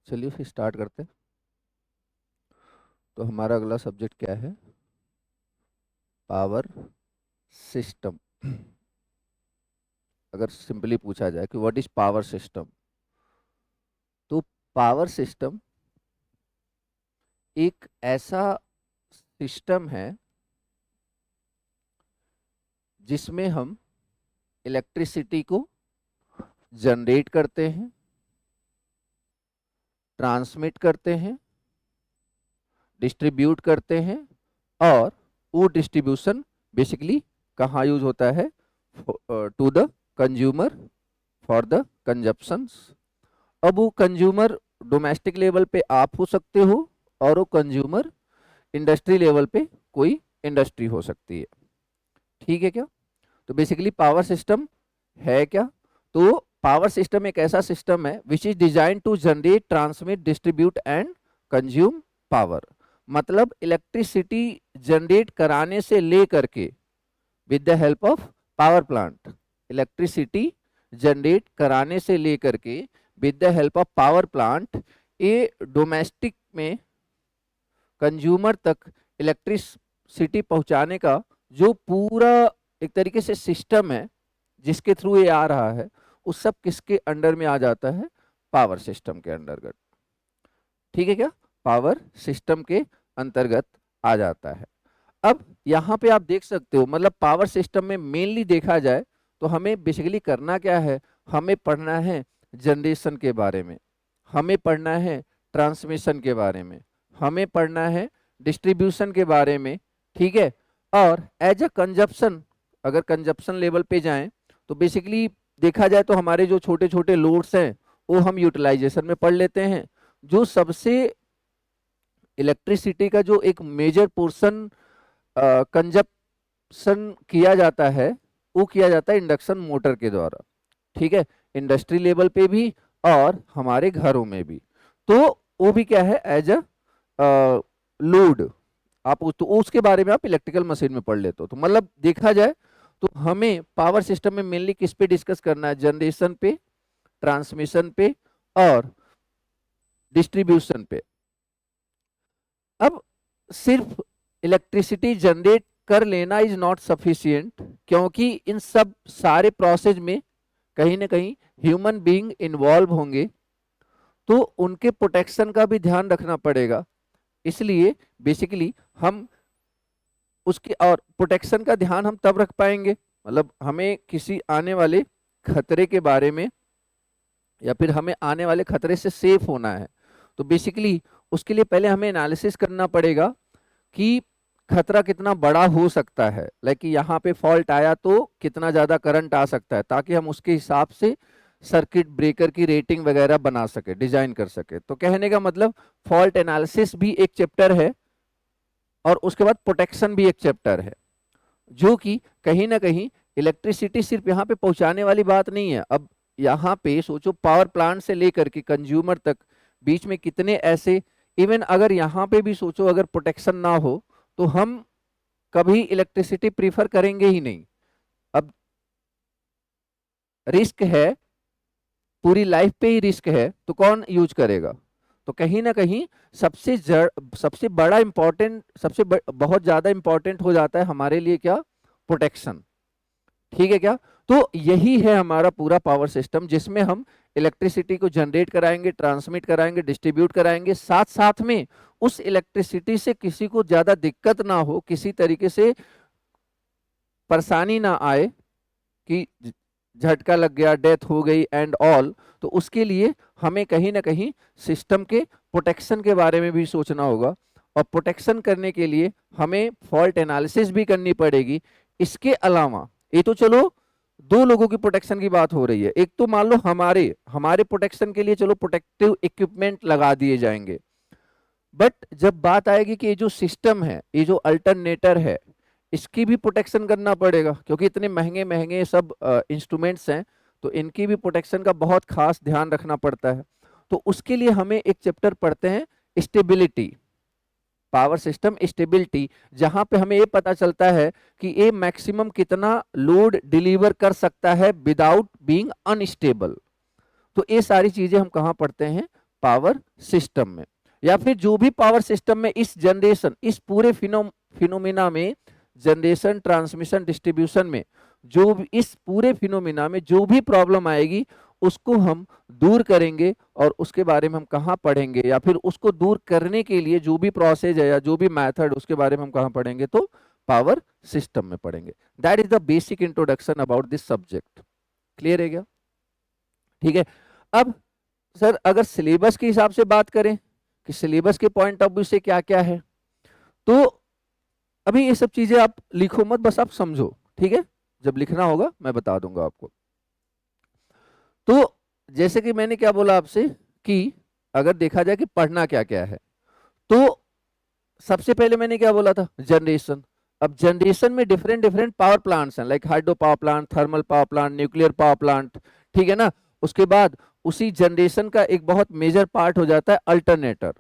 चलिए फिर स्टार्ट करते हैं। तो हमारा अगला सब्जेक्ट क्या है? Power system. अगर सिंपली पूछा जाए कि व्हाट इज पावर सिस्टम, तो पावर सिस्टम एक ऐसा सिस्टम है जिसमें हम इलेक्ट्रिसिटी को जनरेट करते हैं, ट्रांसमिट करते हैं, डिस्ट्रीब्यूट करते हैं, और वो डिस्ट्रीब्यूशन बेसिकली कहाँ यूज होता है? To the consumer for the consumptions. अब वो कंज्यूमर डोमेस्टिक लेवल पे आप हो सकते हो, और वो कंज्यूमर इंडस्ट्री लेवल पे कोई इंडस्ट्री हो सकती है। ठीक है क्या? तो बेसिकली पावर सिस्टम है क्या? तो पावर सिस्टम एक ऐसा सिस्टम है which is design to generate, transmit, distribute and consume power. मतलब इलेक्ट्रिसिटी जनरेट कराने से लेकर के with the help of power plant, electricity generate कराने से लेकर के with the help of power plant, ये डोमेस्टिक में कंज्यूमर तक इलेक्ट्रिसिटी पहुंचाने का जो पूरा एक तरीके से सिस्टम है जिसके थ्रू ये आ रहा है, उस सब किसके अंडर में आ जाता है? पावर सिस्टम के अंतर्गत। ठीक है क्या? पावर सिस्टम के अंतर्गत आ जाता है। अब यहाँ पे आप देख सकते हो, मतलब पावर सिस्टम में मेनली देखा जाए तो हमें बेसिकली करना क्या है? हमें पढ़ना है जनरेशन के बारे में, हमें पढ़ना है ट्रांसमिशन के बारे में, हमें पढ़ना है डिस्ट्रीब्यूशन के बारे में। ठीक है? और एज अ कंजप्शन, अगर कंजप्शन लेवल पे जाएं तो बेसिकली देखा जाए तो हमारे जो छोटे छोटे लोड्स हैं वो हम यूटिलाइजेशन में पढ़ लेते हैं। जो सबसे इलेक्ट्रिसिटी का जो एक मेजर पोर्शन कंजप्शन किया जाता है, वो किया जाता है इंडक्शन मोटर के द्वारा। ठीक है? इंडस्ट्री लेवल पे भी और हमारे घरों में भी। तो वो भी क्या है? As a load. आप तो उसके बारे में आप इलेक्ट्रिकल मशीन में पढ़ लेते हो। तो मतलब देखा जाए तो हमें पावर सिस्टम में मेनली किस पे डिस्कस करना है? जनरेशन पे, ट्रांसमिशन पे और डिस्ट्रीब्यूशन पे। अब सिर्फ इलेक्ट्रिसिटी जनरेट कर लेना इज नॉट सफिशिएंट, क्योंकि इन सब सारे प्रोसेस में कहीं ना कहीं ह्यूमन बीइंग इन्वॉल्व होंगे, तो उनके प्रोटेक्शन का भी ध्यान रखना पड़ेगा। इसलिए बेसिकली हम उसके और प्रोटेक्शन का ध्यान हम तब रख पाएंगे, मतलब हमें किसी आने वाले खतरे के बारे में या फिर हमें आने वाले खतरे से सेफ होना है, तो बेसिकली उसके लिए पहले हमें एनालिसिस करना पड़ेगा कि खतरा कितना बड़ा हो सकता है। लाइक यहाँ पे फॉल्ट आया तो कितना ज़्यादा करंट आ सकता है, ताकि हम उसके हिसाब से सर्किट ब्रेकर की रेटिंग वगैरह बना सके, डिजाइन कर सके। तो कहने का मतलब फॉल्ट एनालिसिस भी एक चैप्टर है और उसके बाद प्रोटेक्शन भी एक चैप्टर है, जो कि कहीं ना कहीं इलेक्ट्रिसिटी सिर्फ यहाँ पे पहुंचाने वाली बात नहीं है। अब यहाँ पे सोचो पावर प्लांट से लेकर के कंज्यूमर तक बीच में कितने ऐसे, इवन अगर यहाँ पे भी सोचो अगर प्रोटेक्शन ना हो तो हम कभी इलेक्ट्रिसिटी प्रीफर करेंगे ही नहीं। अब रिस्क है, पूरी लाइफ पे ही रिस्क है, तो कौन यूज करेगा? तो कहीं ना कहीं सबसे बड़ा इंपॉर्टेंट, बहुत ज्यादा इंपॉर्टेंट हो जाता है हमारे लिए क्या? प्रोटेक्शन। ठीक है क्या? तो यही है हमारा पूरा पावर सिस्टम, जिसमें हम इलेक्ट्रिसिटी को जनरेट कराएंगे, ट्रांसमिट कराएंगे, डिस्ट्रीब्यूट कराएंगे, साथ साथ में उस इलेक्ट्रिसिटी से किसी को ज्यादा दिक्कत ना हो, किसी तरीके से परेशानी ना आए कि झटका लग गया, डेथ हो गई एंड ऑल। तो उसके लिए हमें कहीं ना कहीं सिस्टम के प्रोटेक्शन के बारे में भी सोचना होगा, और प्रोटेक्शन करने के लिए हमें फॉल्ट एनालिसिस भी करनी पड़ेगी। इसके अलावा ये तो चलो दो लोगों की प्रोटेक्शन की बात हो रही है, एक तो मान लो हमारे हमारे प्रोटेक्शन के लिए चलो प्रोटेक्टिव इक्विपमेंट लगा दिए जाएंगे, बट जब बात आएगी कि ये जो सिस्टम है, ये जो अल्टरनेटर है, इसकी भी प्रोटेक्शन करना पड़ेगा, क्योंकि इतने महंगे महंगे सब इंस्ट्रूमेंट्स हैं, तो इनकी भी प्रोटेक्शन का बहुत खास ध्यान रखना पड़ता है। तो उसके लिए हमें एक चैप्टर पढ़ते हैं स्टेबिलिटी, पावर सिस्टम स्टेबिलिटी, जहां पे हमें ये पता चलता है कि ये मैक्सिमम कितना लोड डिलीवर कर सकता है विदाउट बीइंग अनस्टेबल। तो ये सारी चीजें हम कहाँ पढ़ते हैं? पावर सिस्टम में, या फिर जो भी पावर सिस्टम में इस जनरेशन, इस पूरे फिनोमिना में, जनरेशन, ट्रांसमिशन, डिस्ट्रीब्यूशन में जो भी, इस पूरे फिनोमिना में जो भी प्रॉब्लम आएगी उसको हम दूर करेंगे, और उसके बारे में हम कहाँ पढ़ेंगे, या फिर उसको दूर करने के लिए जो भी प्रोसेस है या जो भी मेथड, उसके बारे में हम कहाँ पढ़ेंगे, तो पावर सिस्टम में पढ़ेंगे। That is the basic introduction about this subject. Clear है क्या? ठीक है। अब सर अगर सिलेबस के हिसाब से बात करें कि सिलेबस के पॉइंट ऑफ व्यू से क्या क्या है, तो अभी ये सब चीजें आप लिखो मत, बस आप समझो, ठीक है? जब लिखना होगा मैं बता दूंगा आपको। तो जैसे कि मैंने क्या बोला आपसे कि अगर देखा जाए कि पढ़ना क्या क्या है, तो सबसे पहले मैंने क्या बोला था, जनरेशन। अब जनरेशन में डिफरेंट डिफरेंट पावर प्लांट्स हैं, like hydro power plant, thermal power plant, nuclear power plant, ठीक है ना? उसके बाद उसी जनरेशन का एक बहुत मेजर पार्ट हो जाता है अल्टरनेटर,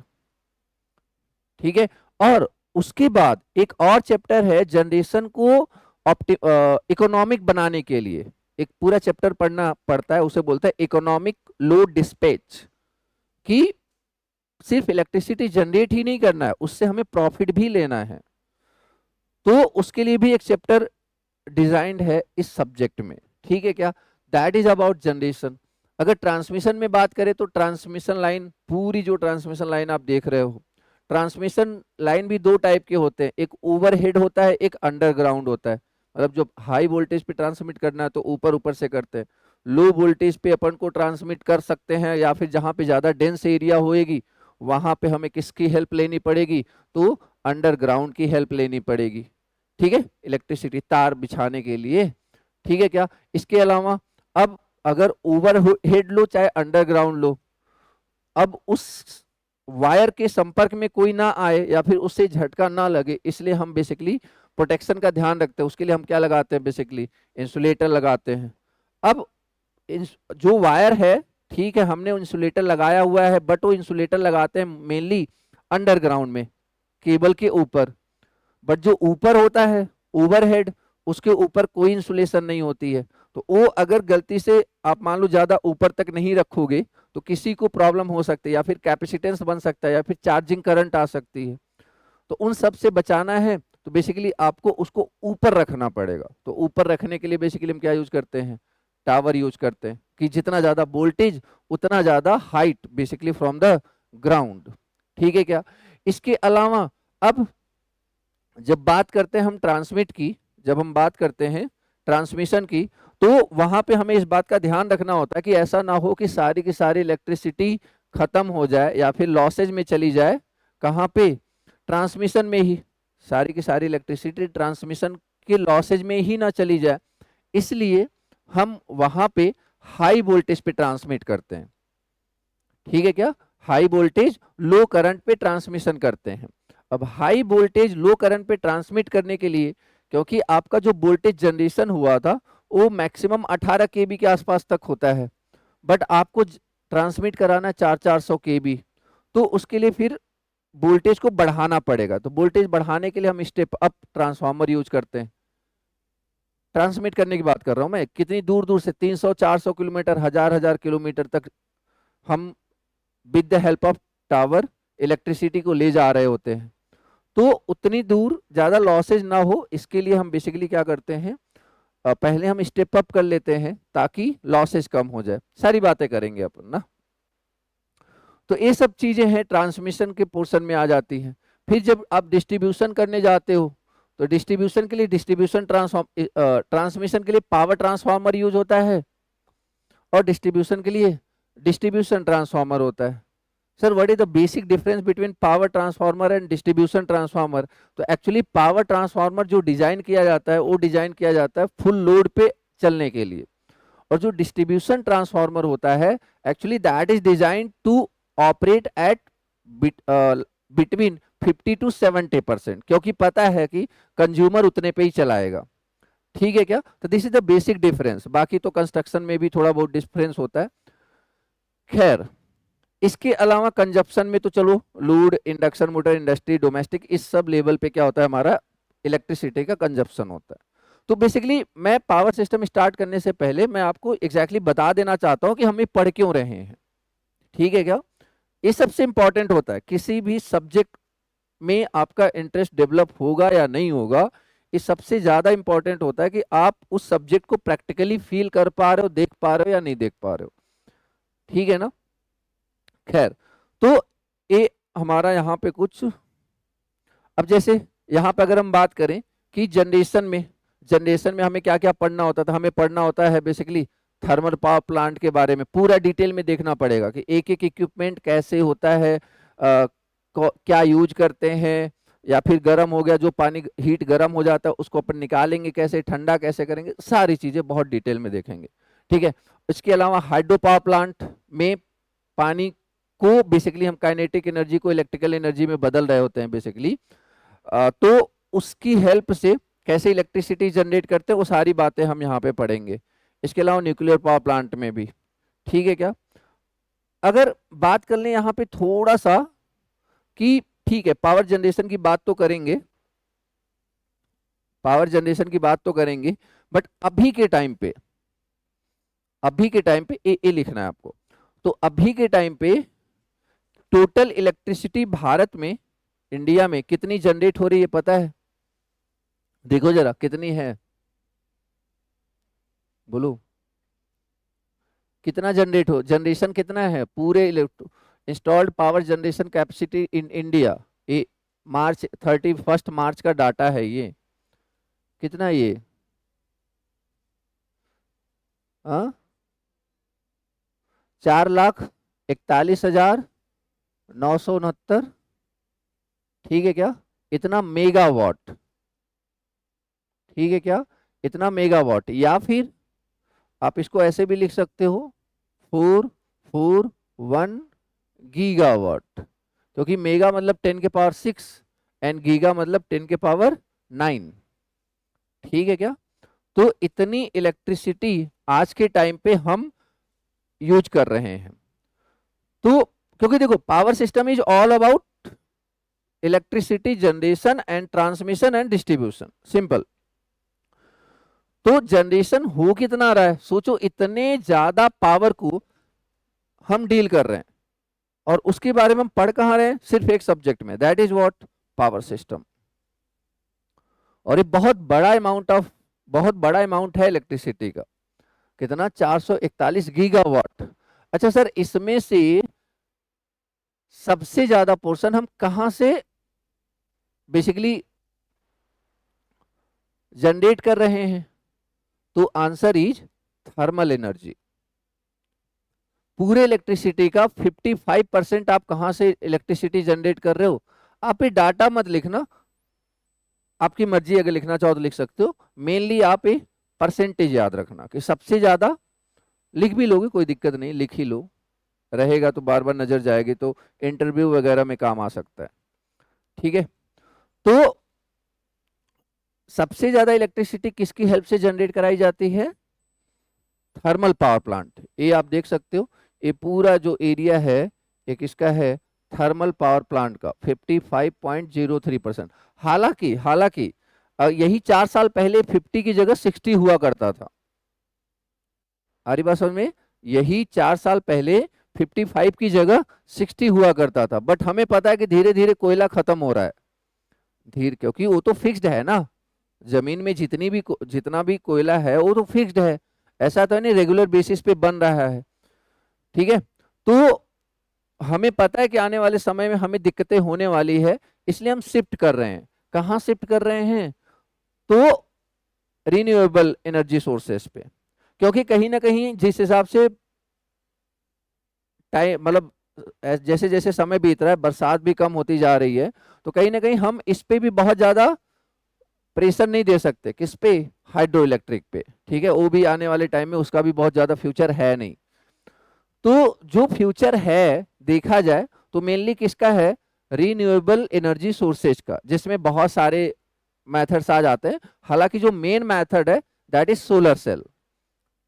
ठीक है? और उसके बाद एक और चैप्टर है जनरेशन को इकोनॉमिक बनाने के लिए, एक पूरा चैप्टर पढ़ना पड़ता है, उसे बोलता है इकोनॉमिक लोड डिस्पैच, कि सिर्फ इलेक्ट्रिसिटी जनरेट ही नहीं करना है, उससे हमें प्रॉफिट भी लेना है। तो उसके लिए भी एक चैप्टर डिजाइंड है इस सब्जेक्ट में, ठीक है क्या? That is about generation. अगर ट्रांसमिशन में बात करें तो ट्रांसमिशन लाइन, पूरी जो ट्रांसमिशन लाइन आप देख रहे हो, ट्रांसमिशन लाइन भी दो टाइप के होते हैं, एक ओवरहेड होता है, एक अंडरग्राउंड होता है। मतलब जो हाई वोल्टेज पे ट्रांसमिट करना है तो ऊपर ऊपर से करते हैं, लो वोल्टेज पे अपन को ट्रांसमिट कर सकते हैं, या फिर जहां पे ज्यादा डेंस एरिया होएगी वहां पे हमें किसकी हेल्प लेनी पड़ेगी, तो अंडरग्राउंड की हेल्प लेनी पड़ेगी, ठीक है? इलेक्ट्रिसिटी तार बिछाने के लिए, ठीक है क्या? इसके अलावा अब अगर ओवर हेड लो चाहे अंडरग्राउंड लो, अब उस वायर के संपर्क में कोई ना आए या फिर उससे झटका ना लगे, इसलिए हम बेसिकली प्रोटेक्शन का ध्यान रखते हैं। उसके लिए हम क्या लगाते हैं, बेसिकली इंसुलेटर लगाते हैं। अब जो वायर है, ठीक है, हमने इंसुलेटर लगाया हुआ है, बट वो इंसुलेटर लगाते हैं मेनली अंडरग्राउंड में, केबल के ऊपर। बट जो ऊपर होता है ओवरहेड, उसके ऊपर कोई इंसुलेशन नहीं होती है, तो वो अगर गलती से आप मान लो ज्यादा ऊपर तक नहीं रखोगे तो किसी को प्रॉब्लम हो सकती है, या फिर कैपेसिटेंस बन सकता है, या फिर चार्जिंग करंट आ सकती है। तो उन सब से बचाना है तो बेसिकली आपको उसको ऊपर रखना पड़ेगा। तो ऊपर रखने के लिए बेसिकली हम क्या यूज करते हैं, टावर यूज करते हैं, कि जितना ज्यादा वोल्टेज उतना ज्यादा height basically from the ground, ठीक है क्या? इसके अलावा अब जब बात करते हैं हम ट्रांसमिट की, जब हम बात करते हैं ट्रांसमिशन की, तो वहां पे हमें इस बात का ध्यान रखना होता है कि ऐसा ना हो कि सारी की सारी इलेक्ट्रिसिटी खत्म हो जाए या फिर लॉसेज में चली जाए। कहाँ पे? ट्रांसमिशन में ही। सारी की सारी इलेक्ट्रिसिटी ट्रांसमिशन के लॉसेज में ही ना चली जाए, इसलिए हम वहां पे हाई वोल्टेज पे ट्रांसमिट करते हैं, ठीक है क्या? हाई वोल्टेज लो करंट पे ट्रांसमिशन करते हैं। अब हाई वोल्टेज लो करंट पे ट्रांसमिट करने के लिए, क्योंकि आपका जो वोल्टेज जनरेशन हुआ था वो मैक्सिमम 18 केबी के आसपास तक होता है, बट आपको ट्रांसमिट कराना 400 केबी, तो उसके लिए फिर वोल्टेज को बढ़ाना पड़ेगा। तो वोल्टेज बढ़ाने के लिए हम स्टेप अप ट्रांसफार्मर यूज करते हैं। ट्रांसमिट करने की बात कर रहा हूं मैं, कितनी दूर दूर से 300-400 किलोमीटर, हजार किलोमीटर तक हम with the help of tower electricity को ले जा रहे होते हैं। तो उतनी दूर ज्यादा लॉसेज ना हो, इसके लिए हम बेसिकली क्या करते हैं, पहले हम स्टेप अप कर लेते हैं ताकि लॉसेज कम हो जाए। सारी बातें करेंगे अपन ना। तो ये सब चीजें हैं ट्रांसमिशन के पोर्शन में आ जाती हैं। फिर जब आप डिस्ट्रीब्यूशन करने जाते हो तो डिस्ट्रीब्यूशन के लिए ट्रांसमिशन के लिए पावर ट्रांसफार्मर यूज होता है, और डिस्ट्रीब्यूशन के लिए डिस्ट्रीब्यूशन ट्रांसफार्मर होता है। Sir what is the basic difference between power transformer and distribution transformer? तो एक्चुअली पावर ट्रांसफार्मर जो डिजाइन किया जाता है वो डिजाइन किया जाता है फुल लोड पे चलने के लिए, और जो डिस्ट्रीब्यूशन ट्रांसफार्मर होता है actually that is design to operate at between 50 to 70%, क्योंकि पता है कि कंज्यूमर उतने पे ही चलाएगा, ठीक है क्या? तो this is the basic difference. बाकी तो कंस्ट्रक्शन में भी थोड़ा बहुत डिफरेंस होता है। खैर, इसके अलावा कंजप्शन में तो चलो load, induction motor, industry, domestic, इस सब लेवल पे क्या होता है, हमारा इलेक्ट्रिसिटी का कंजप्शन होता है। तो बेसिकली मैं पावर सिस्टम स्टार्ट करने से पहले मैं आपको एग्जैक्टली बता देना चाहता हूं कि हम ये पढ़ क्यों रहे हैं, ठीक है क्या? ये सबसे इंपॉर्टेंट होता है, किसी भी सब्जेक्ट में आपका इंटरेस्ट डेवलप होगा या नहीं होगा, ये सबसे ज्यादा इंपॉर्टेंट होता है कि आप उस सब्जेक्ट को प्रैक्टिकली फील कर पा रहे हो, देख पा रहे हो या नहीं देख पा रहे हो। ठीक है ना। खैर, तो ये हमारा यहाँ पे कुछ, अब जैसे यहाँ पे अगर हम बात करें कि जनरेशन में हमें क्या क्या पढ़ना होता था, हमें पढ़ना होता है बेसिकली थर्मल पावर प्लांट के बारे में पूरा डिटेल में देखना पड़ेगा कि एक एक इक्विपमेंट कैसे होता है, क्या यूज करते हैं, या फिर गर्म हो गया जो पानी हीट गर्म हो जाता है उसको अपन निकालेंगे कैसे, ठंडा कैसे करेंगे, सारी चीजें बहुत डिटेल में देखेंगे। ठीक है। इसके अलावा हाइड्रो पावर प्लांट में पानी को बेसिकली हम काइनेटिक एनर्जी को इलेक्ट्रिकल एनर्जी में बदल रहे होते हैं बेसिकली, तो उसकी हेल्प से कैसे इलेक्ट्रिसिटी जनरेट करते हैं वो सारी बातें हम यहाँ पे पढ़ेंगे। इसके अलावा न्यूक्लियर पावर प्लांट में भी। ठीक है क्या। अगर बात कर लें यहाँ पे थोड़ा सा कि ठीक है पावर जनरेशन की बात तो करेंगे, पावर जनरेशन की बात तो करेंगे, बट अभी के टाइम पे ए लिखना है आपको। तो अभी के टाइम पे टोटल इलेक्ट्रिसिटी भारत में, इंडिया में कितनी जनरेट हो रही है पता है? देखो जरा कितनी है, बोलो कितना जनरेशन कितना है पूरे installed power generation capacity in India. ये मार्च 31 मार्च का डाटा है ये। कितना ये? हाँ, 4,41,969। ठीक है क्या? इतना मेगावाट। ठीक है क्या? इतना मेगावाट, या फिर आप इसको ऐसे भी लिख सकते हो 441 गीगावाट, क्योंकि मेगा मतलब 10 के पावर 6 एंड गीगा मतलब 10 के पावर 9। ठीक है क्या? तो इतनी इलेक्ट्रिसिटी आज के टाइम पे हम यूज कर रहे हैं। तो क्योंकि देखो power system is all about electricity generation and transmission and distribution, simple. तो जनरेशन हो कितना रहा है, सोचो इतने ज्यादा पावर को हम डील कर रहे हैं, और उसके बारे में हम पढ़ कहां रहे हैं? सिर्फ एक सब्जेक्ट में, that is what, power system. और ये बहुत बड़ा अमाउंट है इलेक्ट्रिसिटी का। कितना? 441 गीगावाट। अच्छा सर, इसमें से सबसे ज्यादा पोर्शन हम कहां से बेसिकली जनरेट कर रहे हैं? तो आंसर इज थर्मल एनर्जी। पूरे इलेक्ट्रिसिटी का 55% आप कहां से इलेक्ट्रिसिटी जनरेट कर रहे हो? आप ये डाटा मत लिखना, आपकी मर्जी, अगर लिखना चाहो तो लिख सकते हो। मेनली आप ये परसेंटेज याद रखना कि सबसे ज्यादा, लिख भी लोगे कोई दिक्कत नहीं, लिख ही लो, रहेगा तो बार बार नजर जाएगी तो इंटरव्यू वगैरह में काम आ सकता है। ठीक है। तो सबसे ज्यादा इलेक्ट्रिसिटी किसकी हेल्प से जनरेट कराई जाती है? Thermal power plant. ये आप देख सकते हो, ये पूरा जो एरिया है ये किसका है? थर्मल पावर प्लांट का 55.03%। हालांकि यही 4 साल पहले 50 की जगह 60 हुआ करता था। आ रही बात समझ में? यही 4 साल पहले 55 की जगह 60 हुआ करता था, बट हमें पता है कि धीरे धीरे कोयला खत्म हो रहा है, क्योंकि वो तो फिक्स्ड है ना, जमीन में जितना भी कोयला है वो तो फिक्स्ड है, ऐसा तो नहीं रेगुलर बेसिस पे बन रहा है। ठीक है। तो हमें पता है कि आने वाले समय में हमें दिक्कतें होने वाली है, इसलिए हम शिफ्ट कर रहे हैं। कहां शिफ्ट कर रहे हैं? तो रिन्यूएबल एनर्जी सोर्सेस पे, क्योंकि कहीं ना कहीं जिस हिसाब से टाइम मतलब जैसे जैसे समय बीत रहा है, बरसात भी कम होती जा रही है, तो कहीं ना कहीं हम इस पे भी बहुत ज्यादा प्रेशर नहीं दे सकते। किस पे? हाइड्रो इलेक्ट्रिक पे। ठीक है। वो भी आने वाले टाइम में उसका भी बहुत ज्यादा फ्यूचर है नहीं। तो जो फ्यूचर है देखा जाए तो मेनली किसका है? रिन्यूएबल एनर्जी सोर्सेज का, जिसमें बहुत सारे मेथड्स आ जाते हैं। हालांकि जो मेन मेथड है दैट इज सोलर सेल।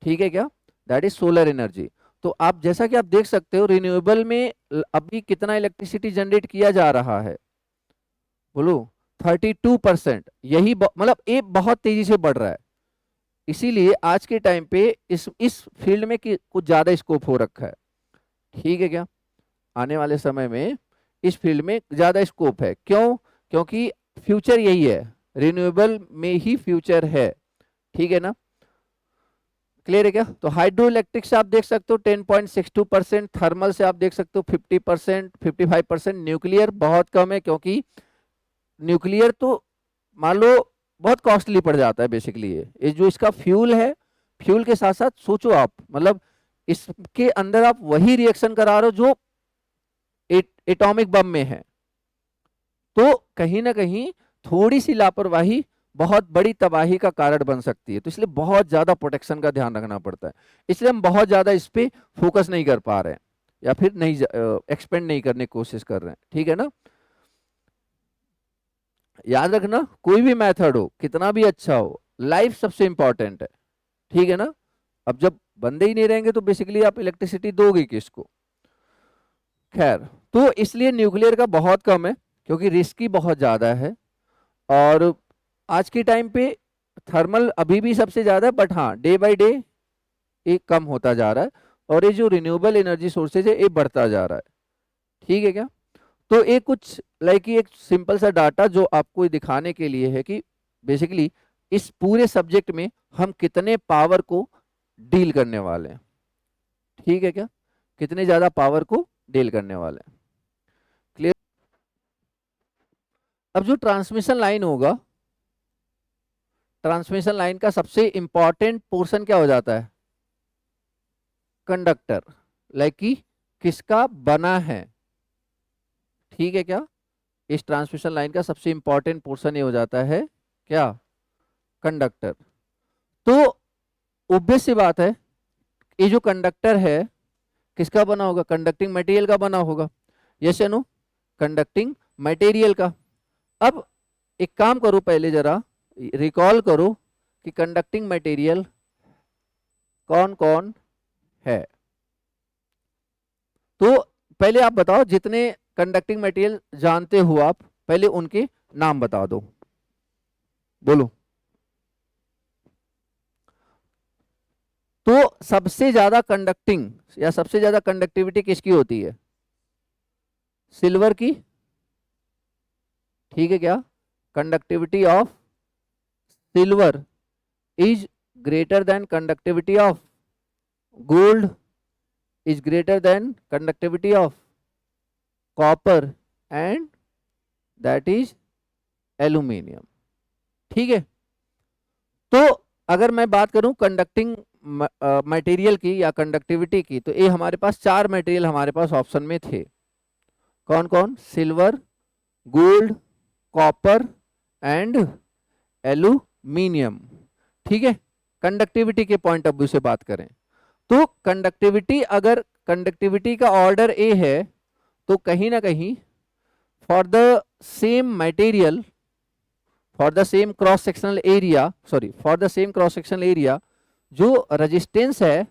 ठीक है क्या? That is solar energy. तो आप जैसा कि आप देख सकते हो रिन्यूएबल में अभी कितना इलेक्ट्रिसिटी जनरेट किया जा रहा है, बोलो? 32%। यही मतलब ये बहुत तेजी से बढ़ रहा है, इसीलिए आज के टाइम पे इस फील्ड में कुछ ज्यादा स्कोप हो रखा है। ठीक है क्या? आने वाले समय में इस फील्ड में ज़्यादा स्कोप है। क्यों? क्योंकि फ्यूचर यही है, रिन्यूएबल में ही फ्यूचर है। ठीक है ना, क्लियर है क्या? तो हाइड्रो इलेक्ट्रिक से आप देख सकते हो 10.62%, थर्मल से आप देख सकते हो 50%, 55%, न्यूक्लियर बहुत कम है, क्योंकि न्यूक्लियर तो मान लो बहुत कॉस्टली पड़ जाता है बेसिकली। ये जो इसका फ्यूल है, फ्यूल के साथ साथ सोचो आप, मतलब इसके अंदर आप वही रिएक्शन करा रहे हो जो एटॉमिक बम में है। तो कहीं ना कहीं थोड़ी सी लापरवाही बहुत बड़ी तबाही का कारण बन सकती है। तो इसलिए बहुत ज्यादा प्रोटेक्शन का ध्यान रखना पड़ता है। इसलिए हम बहुत ज्यादा इस पे फोकस नहीं कर पा रहे हैं, या फिर नहीं एक्सपेंड नहीं करने की कोशिश कर रहे हैं। ठीक है ना, याद रखना, कोई भी मेथड हो, कितना भी अच्छा हो, लाइफ सबसे इंपॉर्टेंट है। ठीक है ना, अब जब बंदे ही नहीं रहेंगे तो बेसिकली आप इलेक्ट्रिसिटी दोगे किसको? खैर, तो इसलिए न्यूक्लियर का बहुत कम है, क्योंकि रिस्क ही बहुत ज्यादा है। और आज के टाइम पे थर्मल अभी भी सबसे ज्यादा है, बट हाँ डे बाय डे ये कम होता जा रहा है, और ये जो रिन्यूएबल एनर्जी सोर्सेज है ये बढ़ता जा रहा है। ठीक है क्या? तो एक कुछ लाइक एक सिंपल सा डाटा जो आपको दिखाने के लिए है कि बेसिकली इस पूरे सब्जेक्ट में हम कितने पावर को डील करने वाले हैं। ठीक है क्या, कितने ज्यादा पावर को डील करने वाले हैं। क्लियर? अब जो ट्रांसमिशन लाइन होगा, ट्रांसमिशन लाइन का सबसे इंपॉर्टेंट पोर्शन क्या हो जाता है? कंडक्टर, लाइक कि किसका बना है। ठीक है क्या, इस ट्रांसमिशन लाइन का सबसे इंपॉर्टेंट पोर्शन ये हो जाता है क्या? कंडक्टर। तो ऑब्वियस सी बात है, ये जो कंडक्टर है किसका बना होगा? कंडक्टिंग मटेरियल का बना होगा। यस या नो? कंडक्टिंग मटेरियल का। अब एक काम करो, पहले जरा रिकॉल करो कि कंडक्टिंग मटेरियल कौन कौन है। तो पहले आप बताओ, जितने कंडक्टिंग मटेरियल जानते हो आप, पहले उनके नाम बता दो, बोलो। तो सबसे ज्यादा कंडक्टिंग या सबसे ज्यादा कंडक्टिविटी किसकी होती है? सिल्वर की। ठीक है क्या, conductivity of silver is greater than conductivity of gold, is greater than conductivity of copper, and that is aluminium. ठीक है, तो अगर मैं बात करूं कंडक्टिंग मटेरियल की या कंडक्टिविटी की, तो ये हमारे पास चार मटेरियल हमारे पास ऑप्शन में थे। कौन कौन? Silver, gold, copper and aluminium. ठीक है, कंडक्टिविटी के पॉइंट ऑफ व्यू से बात करें तो कंडक्टिविटी, अगर कंडक्टिविटी का ऑर्डर ए है, तो कहीं ना कहीं for the same material, for the same cross sectional area, sorry for the same cross sectional area, जो रेजिस्टेंस है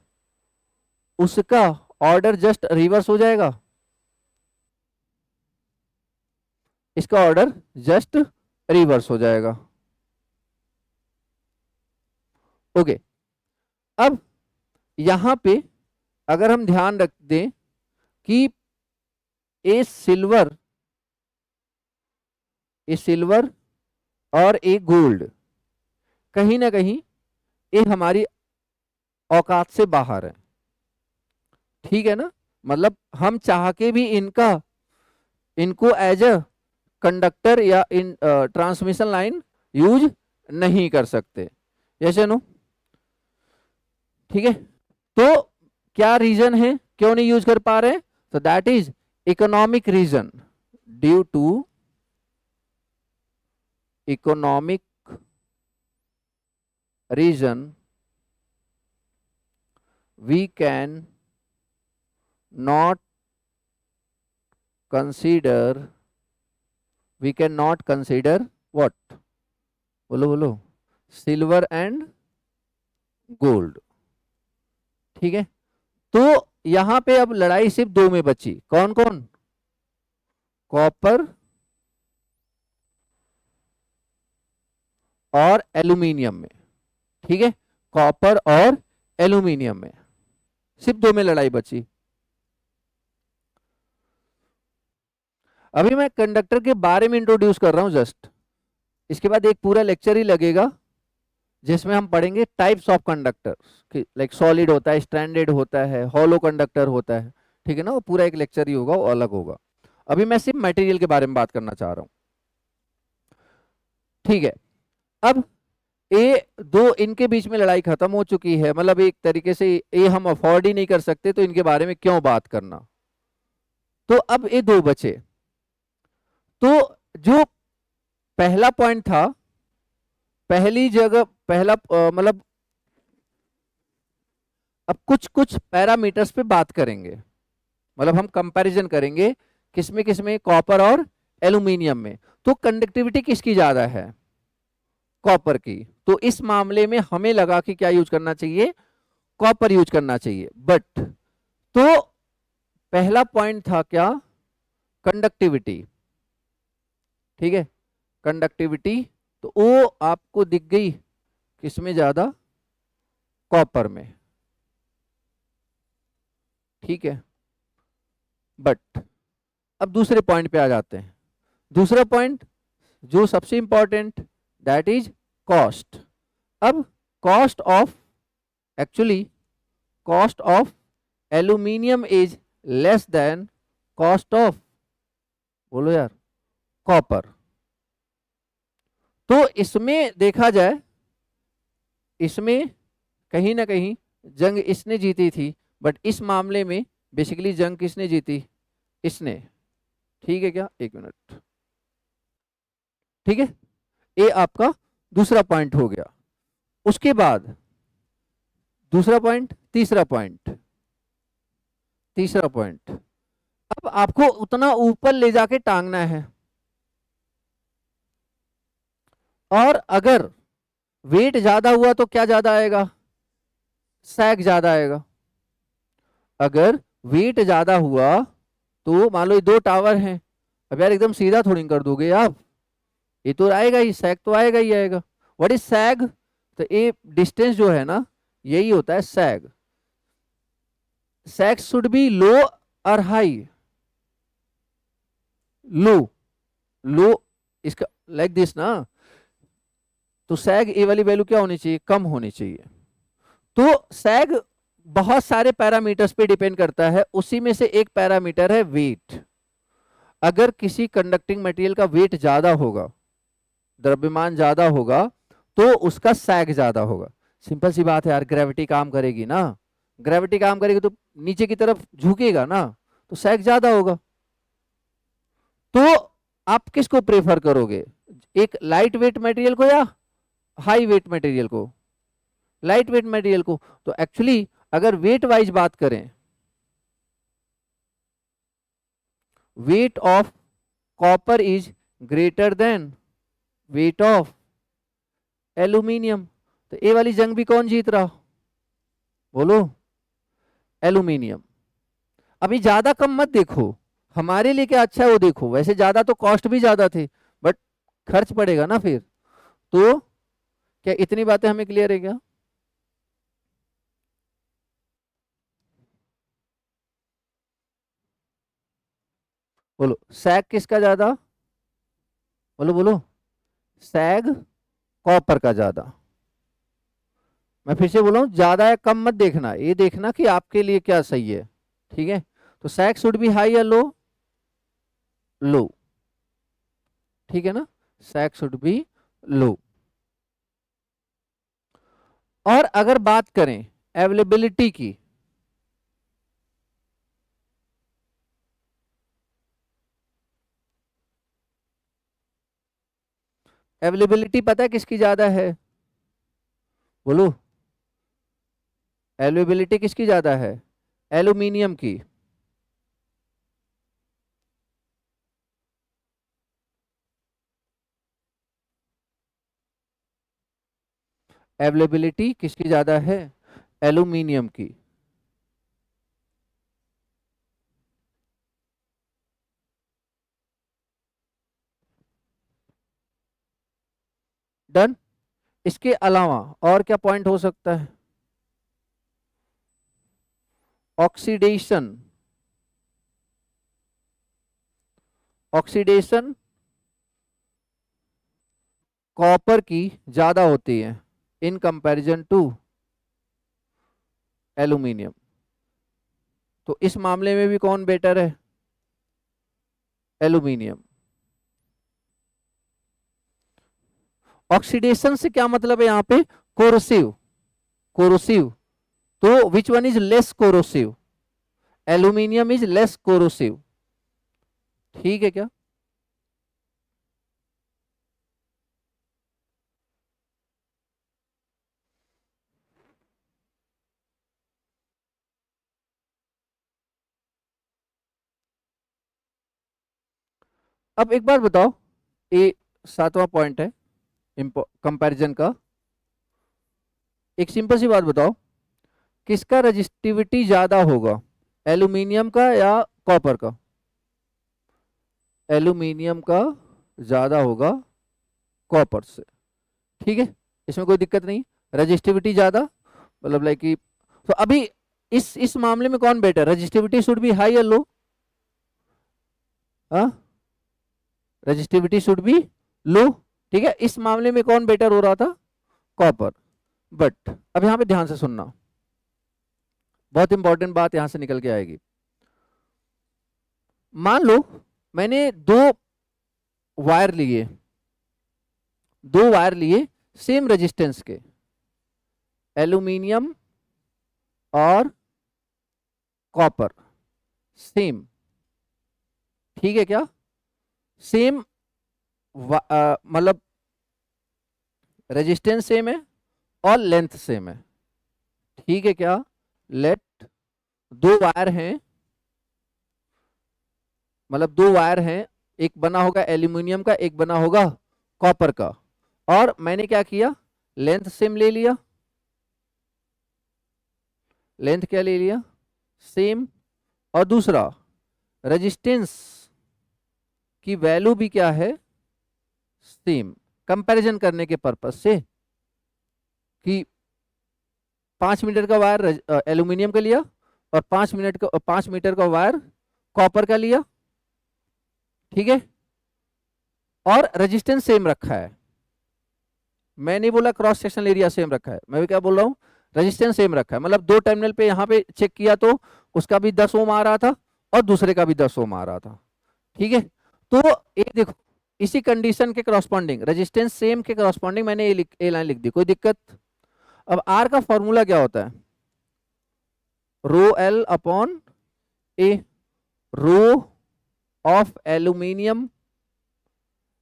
उसका ऑर्डर जस्ट रिवर्स हो जाएगा। इसका ऑर्डर जस्ट रिवर्स हो जाएगा। ओके, अब यहां पे अगर हम ध्यान रख दें कि ए सिल्वर और ए गोल्ड कहीं ना कहीं ये हमारी औकात से बाहर है। ठीक है ना, मतलब हम चाह के भी इनको एज अ कंडक्टर या इन ट्रांसमिशन लाइन यूज नहीं कर सकते। जैसे नो, ठीक है, तो क्या रीजन है क्यों नहीं यूज कर पा रहे? तो that is economic reason. Due to economic reason we can not consider what? बोलो बोलो, सिल्वर एंड गोल्ड। ठीक है, तो यहां पे अब लड़ाई सिर्फ दो में बची। कौन कौन? कॉपर और एल्यूमिनियम में। ठीक है, कॉपर और एल्यूमिनियम में सिर्फ दो में लड़ाई बची। अभी मैं कंडक्टर के बारे में इंट्रोड्यूस कर रहा हूं जस्ट, इसके बाद एक पूरा लेक्चर ही लगेगा जिसमें हम पढ़ेंगे types of conductor, like solid होता है, स्ट्रैंडेड होता है, हॉलो कंडक्टर होता है, ठीक है ना, वो पूरा एक लेक्चर ही होगा, वो अलग होगा। अभी मैं सिर्फ मटेरियल के बारे में बात करना चाह रहा हूं, ठीक है। अब ए दो, इनके बीच में लड़ाई खत्म हो चुकी है, मतलब एक तरीके से ए हम अफोर्ड ही नहीं कर सकते, तो इनके बारे में क्यों बात करना। तो अब ये दो बचे। तो जो पहला पॉइंट था, पहली जगह पहला मतलब अब कुछ कुछ पैरामीटर्स पे बात करेंगे, मतलब हम कंपैरिजन करेंगे किसमें कॉपर और एल्यूमिनियम में। तो कंडक्टिविटी किसकी ज्यादा है, कॉपर की। तो इस मामले में हमें लगा कि क्या यूज करना चाहिए, कॉपर यूज करना चाहिए। बट तो पहला पॉइंट था क्या, कंडक्टिविटी, ठीक है, कंडक्टिविटी। तो वो आपको दिख गई किसमें ज्यादा, कॉपर में, ठीक है। बट अब दूसरे पॉइंट पे आ जाते हैं। दूसरा पॉइंट जो सबसे इंपॉर्टेंट, दैट इज कॉस्ट। अब cost of, actually cost of aluminium is less than cost of, बोलो यार, कॉपर। तो इसमें देखा जाए, इसमें कहीं ना कहीं जंग इसने जीती थी, बट इस मामले में बेसिकली जंग किसने जीती, इसने, ठीक है क्या, एक मिनट, ठीक है। ये आपका दूसरा पॉइंट हो गया। उसके बाद दूसरा पॉइंट, तीसरा पॉइंट, अब आपको उतना ऊपर ले जाके टांगना है, और अगर वेट ज्यादा हुआ तो क्या ज्यादा आएगा, सैग ज्यादा आएगा। अगर वेट ज्यादा हुआ तो मान लो ये दो टावर हैं, अब यार एकदम सीधा थोड़ी कर दोगे आप, ये तो आएगा ही, सैग तो आएगा ही आएगा। व्हाट इज सैग, तो ये डिस्टेंस जो है ना, यही होता है सैग। सैग शुड बी लो और हाई, लो, लो, इसका लाइक दिस ना। तो सैग ए वाली वैल्यू क्या होनी चाहिए, कम होनी चाहिए। तो सैग बहुत सारे पैरामीटर्स पे डिपेंड करता है, उसी में से एक पैरामीटर है वेट। अगर किसी कंडक्टिंग मटेरियल का वेट ज्यादा होगा, द्रव्यमान ज्यादा होगा, तो उसका सैग ज्यादा होगा। सिंपल सी बात है यार, ग्रेविटी काम करेगी ना, ग्रेविटी काम करेगी तो नीचे की तरफ झुकेगा ना, तो सैग ज्यादा होगा। तो आप किसको प्रेफर करोगे, एक लाइट वेट मटेरियल को या हाई वेट मटेरियल को, लाइट वेट मटेरियल को। तो एक्चुअली अगर वेट वाइज बात करें, weight of copper is greater than weight of aluminium. तो ये वाली जंग भी कौन जीत रहा, बोलो, एल्यूमिनियम। अभी ज्यादा कम मत देखो, हमारे लिए क्या अच्छा है वो देखो। वैसे ज्यादा तो कॉस्ट भी ज्यादा थे, बट खर्च पड़ेगा ना फिर। तो क्या इतनी बातें हमें क्लियर है क्या, बोलो सैग किसका ज्यादा, बोलो बोलो, सैग कॉपर का ज्यादा। मैं फिर से बोला हूं, ज्यादा या कम मत देखना, ये देखना कि आपके लिए क्या सही है, ठीक है। तो सैग शुड बी हाई या लो, लो, ठीक है ना, सैग शुड बी लो। और अगर बात करें अवेलेबिलिटी की, अवेलेबिलिटी पता है किसकी ज्यादा है, बोलो, अवेलेबिलिटी किसकी ज्यादा है, एल्यूमिनियम की। अवेलेबिलिटी किसकी ज्यादा है, एल्यूमिनियम की। डन। इसके अलावा और क्या पॉइंट हो सकता है, ऑक्सीडेशन, ऑक्सीडेशन कॉपर की ज्यादा होती है इन कंपैरिजन टू एल्यूमिनियम। तो इस मामले में भी कौन बेटर है? एल्यूमिनियम। ऑक्सीडेशन से क्या मतलब है यहाँ पे? कोरोसिव। कोरोसिव। तो which one is less corrosive? Aluminium is less corrosive. ठीक है क्या? अब एक बार बताओ, ये 7वां पॉइंट है कंपैरिजन का। एक सिंपल सी बात बताओ, किसका रजिस्टिविटी ज्यादा होगा, एल्यूमिनियम का या कॉपर का? एल्यूमिनियम का ज्यादा होगा कॉपर से। ठीक है, इसमें कोई दिक्कत नहीं। रजिस्टिविटी ज्यादा मतलब लाइक कि, तो अभी इस मामले में कौन better? Resistivity should be high या लो? हाँ, रजिस्टिविटी शुड बी लो। ठीक है, इस मामले में कौन बेटर हो रहा था? कॉपर। बट अब यहां पे ध्यान से सुनना, बहुत इंपॉर्टेंट बात यहां से निकल के आएगी। मान लो मैंने वायर लिए दो वायर लिए सेम रेजिस्टेंस के, एल्यूमिनियम और कॉपर सेम। ठीक है क्या? सेम मतलब रेजिस्टेंस सेम है और लेंथ सेम है। ठीक है क्या? लेट दो वायर हैं, मतलब दो वायर हैं, एक बना होगा एल्यूमिनियम का, एक बना होगा कॉपर का। और मैंने क्या किया, लेंथ सेम ले लिया। लेंथ क्या ले लिया? सेम। और दूसरा, रेजिस्टेंस की वैल्यू भी क्या है? सेम। कंपैरिजन करने के पर्पस से कि 5 मीटर का वायर एल्यूमिनियम का लिया और 5 मीटर का वायर कॉपर का लिया। ठीक है, और रेजिस्टेंस सेम रखा है। मैं नहीं बोला क्रॉस सेक्शनल एरिया सेम रखा है, मैं भी क्या बोल रहा हूँ, रेजिस्टेंस सेम रखा है। मतलब दो टर्मिनल पे यहाँ पे चेक किया तो उसका भी 10 ओम आ रहा था और दूसरे का भी 10 ओम आ रहा था। ठीक है, तो ये देखो, इसी कंडीशन के करस्पॉन्डिंग, रेजिस्टेंस सेम के करस्पॉन्डिंग मैंने ये लाइन लिख दी, कोई दिक्कत? अब आर का फॉर्मूला क्या होता है? Rho l upon a, rho of aluminium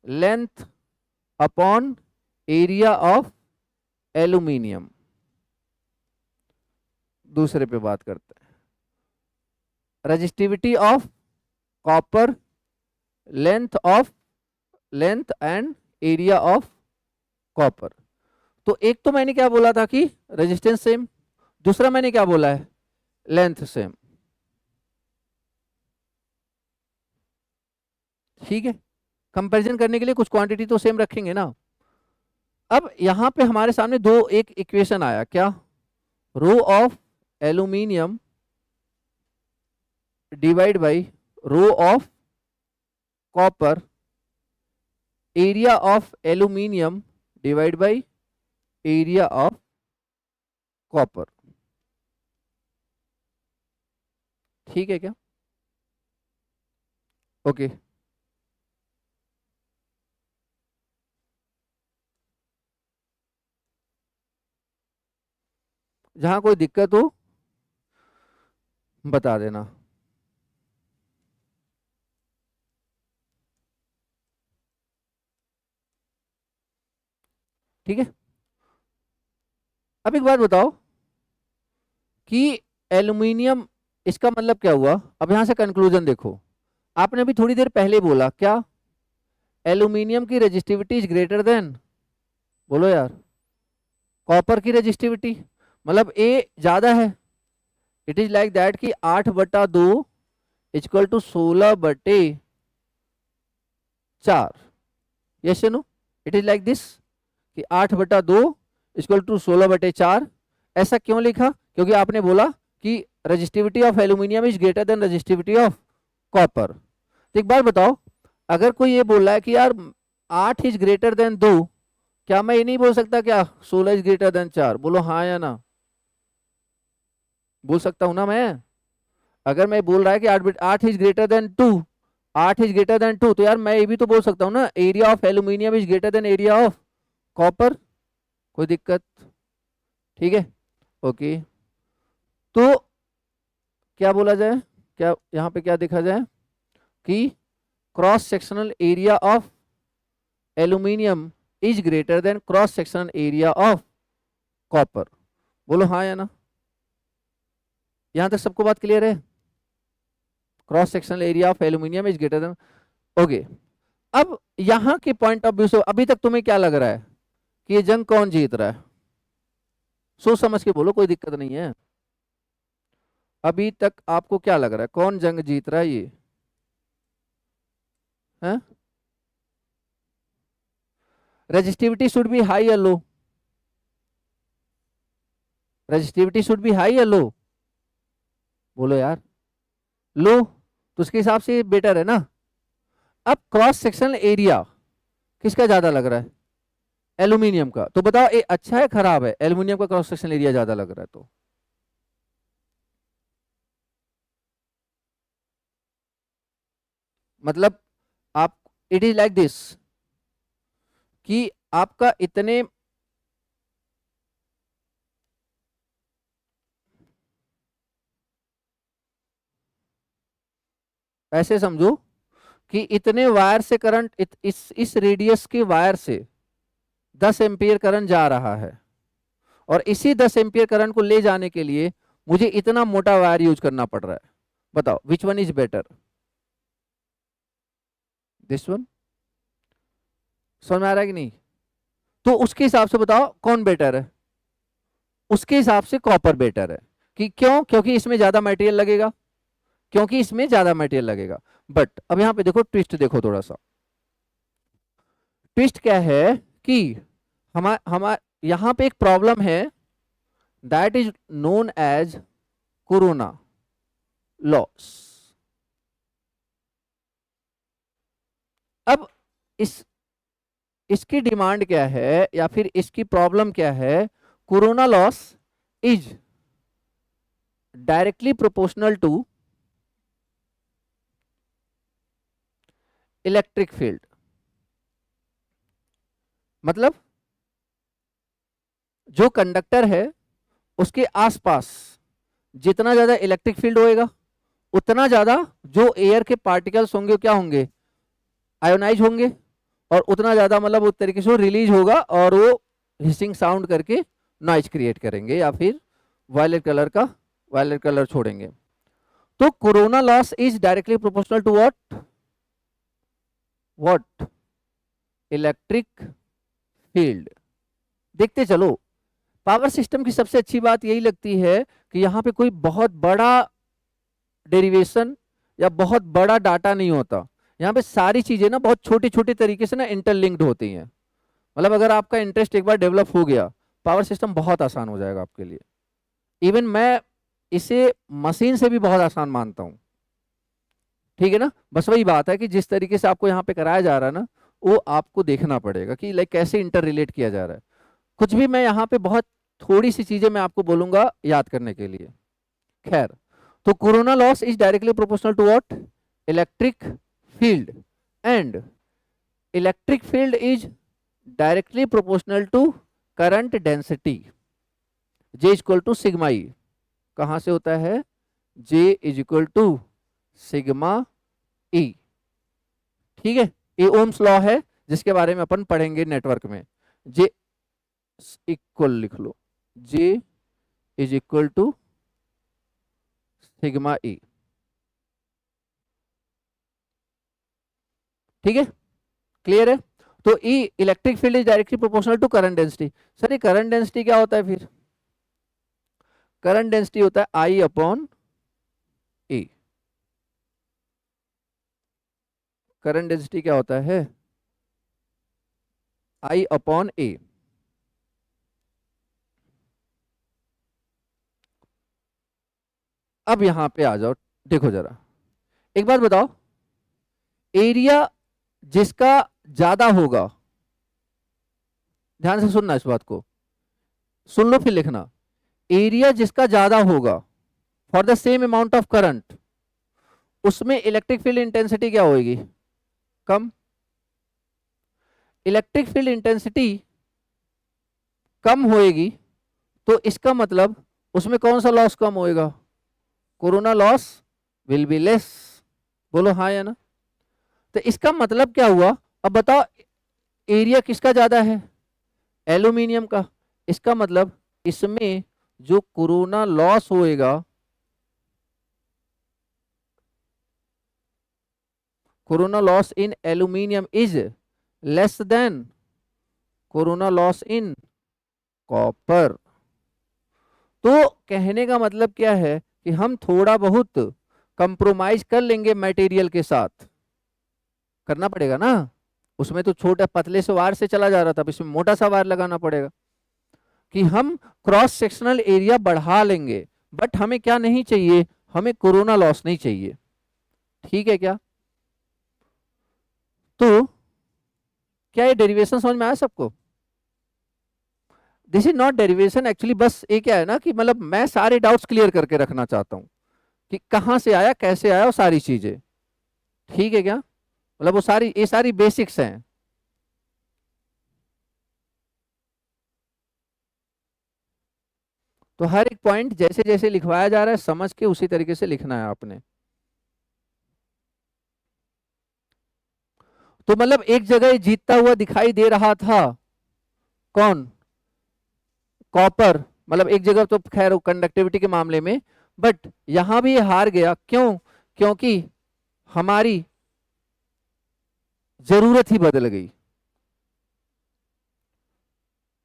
length upon area of aluminium. दूसरे पे बात करते हैं, resistivity of copper, length and area of copper. तो एक तो मैंने क्या बोला था कि रेजिस्टेंस सेम, दूसरा मैंने क्या बोला है, लेंथ सेम। ठीक है, कंपैरिजन करने के लिए कुछ क्वांटिटी तो सेम रखेंगे ना। अब यहां पे हमारे सामने एक इक्वेशन आया, क्या? Rho of aluminium divide by rho of copper, area of aluminium divide by area of copper. ठीक है क्या? ओके। जहां कोई दिक्कत हो बता देना। ठीक है, अब एक बात बताओ कि एल्यूमिनियम, इसका मतलब क्या हुआ? अब यहां से कंक्लूजन देखो, आपने अभी थोड़ी देर पहले बोला क्या, एल्यूमिनियम की रेजिस्टिविटी इज ग्रेटर देन, बोलो यार, कॉपर की रेजिस्टिविटी। मतलब ए ज्यादा है। इट इज लाइक दैट कि 8/2 equal to 16/4। Yes no, it is like this कि 8/2 इक्वल टू 16/4। ऐसा क्यों लिखा? क्योंकि आपने बोला कि resistivity of aluminium is greater than resistivity of copper. तो एक बार बताओ, अगर कोई ये बोल रहा है कि यार 8 इज ग्रेटर देन 2, क्या मैं ये नहीं बोल सकता क्या 16 इज ग्रेटर देन 4? बोलो हाँ या ना, बोल सकता हूं ना मैं? अगर मैं बोल रहा है कि 8 is greater than 2, 8 is greater than 2, तो यार मैं ये भी तो बोल सकता हूँ ना area of aluminium is greater than area of copper. कोई दिक्कत? ठीक है, ओके। तो क्या बोला जाए, क्या यहाँ पे क्या देखा जाए कि cross sectional area of aluminium is greater than cross sectional area of copper. बोलो हाँ या ना, यहां तक सबको बात क्लियर है? Cross sectional area of aluminium is greater than, okay. अब यहां के पॉइंट ऑफ व्यू से अभी तक तुम्हें क्या लग रहा है कि ये जंग कौन जीत रहा है? सोच समझ के बोलो, कोई दिक्कत नहीं है। अभी तक आपको क्या लग रहा है, कौन जंग जीत रहा है ये है? रेजिस्टिविटी शुड बी हाई या लो? रेजिस्टिविटी शुड बी हाई या लो? बोलो यार, लो, तो उसके हिसाब से बेटर है ना। अब क्रॉस सेक्शनल एरिया किसका ज्यादा लग रहा है? एल्यूमिनियम का। तो बताओ ये अच्छा है खराब है? एल्यूमिनियम का क्रॉस सेक्शनल एरिया ज्यादा लग रहा है तो मतलब आप, इट इज लाइक दिस कि आपका इतने, ऐसे समझो कि इतने वायर से करंट इस रेडियस के वायर से 10 एम्पियर करंट जा रहा है, और इसी 10 एम्पियर करंट को ले जाने के लिए मुझे इतना मोटा वायर यूज करना पड़ रहा है। बताओ which one is better? This one. समझ में आ रहा है कि नहीं? तो उसके हिसाब से बताओ कौन बेटर है? उसके हिसाब से कॉपर बेटर है। कि क्यों? क्योंकि इसमें ज्यादा मटेरियल लगेगा, क्योंकि इसमें ज्यादा मटेरियल लगेगा। बट अब यहां पे देखो, ट्विस्ट देखो थोड़ा सा। ट्विस्ट क्या है कि हमारा यहां पे एक प्रॉब्लम है, that is known as corona loss. अब इस इसकी डिमांड क्या है या फिर इसकी प्रॉब्लम क्या है? Corona loss is directly proportional to electric field. मतलब जो कंडक्टर है उसके आसपास जितना ज्यादा इलेक्ट्रिक फील्ड होएगा, उतना ज्यादा जो एयर के पार्टिकल्स होंगे क्या होंगे? आयोनाइज होंगे। और उतना ज्यादा मतलब उस तरीके से रिलीज होगा और वो हिसिंग साउंड करके नॉइज क्रिएट करेंगे या फिर वायलेट कलर छोड़ेंगे। तो corona loss is directly proportional to what? What? Electric field. देखते चलो, पावर सिस्टम की सबसे अच्छी बात यही लगती है कि यहाँ पे कोई बहुत बड़ा डेरिवेशन या बहुत बड़ा डाटा नहीं होता। यहाँ पे सारी चीजें ना बहुत छोटे छोटे तरीके से ना इंटरलिंक्ड होती हैं। मतलब अगर आपका इंटरेस्ट एक बार डेवलप हो गया, पावर सिस्टम बहुत आसान हो जाएगा आपके लिए। इवन मैं इसे मशीन से भी बहुत आसान मानता हूँ। ठीक है ना? बस वही बात है कि जिस तरीके से आपको यहाँ पे कराया जा रहा है ना, वो आपको देखना पड़ेगा कि लाइक कैसे इंटर रिलेट किया जा रहा है। कुछ भी मैं यहाँ पे बहुत थोड़ी सी चीजें मैं आपको बोलूंगा याद करने के लिए। खैर, तो corona loss is directly proportional to what? Electric field. And electric field is directly proportional to current density, J equal to sigma E. कहां से होता है? J is equal to sigma E. ठीक है, ये ओम्स लॉ है जिसके बारे में अपन पढ़ेंगे नेटवर्क में। जे इक्वल लिख लो, J is equal to sigma E. ठीक है, क्लियर है? तो E electric field is directly proportional to current density. Sir ये करंट डेंसिटी क्या होता है फिर? करंट डेंसिटी होता है I upon A. Current density क्या होता है? I upon A. अब यहां पे आ जाओ, देखो जरा एक बात बताओ, एरिया जिसका ज्यादा होगा, ध्यान से सुनना इस बात को, सुन लो फिर लिखना, एरिया जिसका ज्यादा होगा for the same amount of current, उसमें इलेक्ट्रिक फील्ड इंटेंसिटी क्या होगी, कम। इलेक्ट्रिक फील्ड इंटेंसिटी कम होएगी तो इसका मतलब उसमें कौन सा लॉस कम होएगा, corona loss will be less. बोलो हाँ या ना। तो इसका मतलब क्या हुआ, अब बताओ एरिया किसका ज्यादा है, एल्यूमिनियम का, इसका मतलब इसमें जो कोरोना लॉस होएगा, corona loss in aluminium is less than corona loss in copper. तो कहने का मतलब क्या है कि हम थोड़ा बहुत कंप्रोमाइज कर लेंगे मटेरियल के साथ, करना पड़ेगा ना, उसमें तो छोटा पतले से वार से चला जा रहा था, अब इसमें मोटा सा वार लगाना पड़ेगा, कि हम क्रॉस सेक्शनल एरिया बढ़ा लेंगे, बट हमें क्या नहीं चाहिए, हमें कोरोना लॉस नहीं चाहिए। ठीक है क्या, तो क्या ये डेरिवेशन समझ में आया सबको, this is not derivation actually, बस ये क्या है ना कि मतलब मैं सारे डाउट्स क्लियर करके रखना चाहता हूं कि कहां से आया कैसे आया वो सारी चीजें। ठीक है क्या, मतलब वो सारी ये सारी बेसिक्स हैं। तो हर एक पॉइंट जैसे जैसे लिखवाया जा रहा है समझ के उसी तरीके से लिखना है आपने। तो मतलब एक जगह ये जीतता हुआ दिखाई दे रहा था, कौन, कॉपर, मतलब एक जगह तो खैर कंडक्टिविटी के मामले में, बट यहां भी ये हार गया, क्यों, क्योंकि हमारी जरूरत ही बदल गई।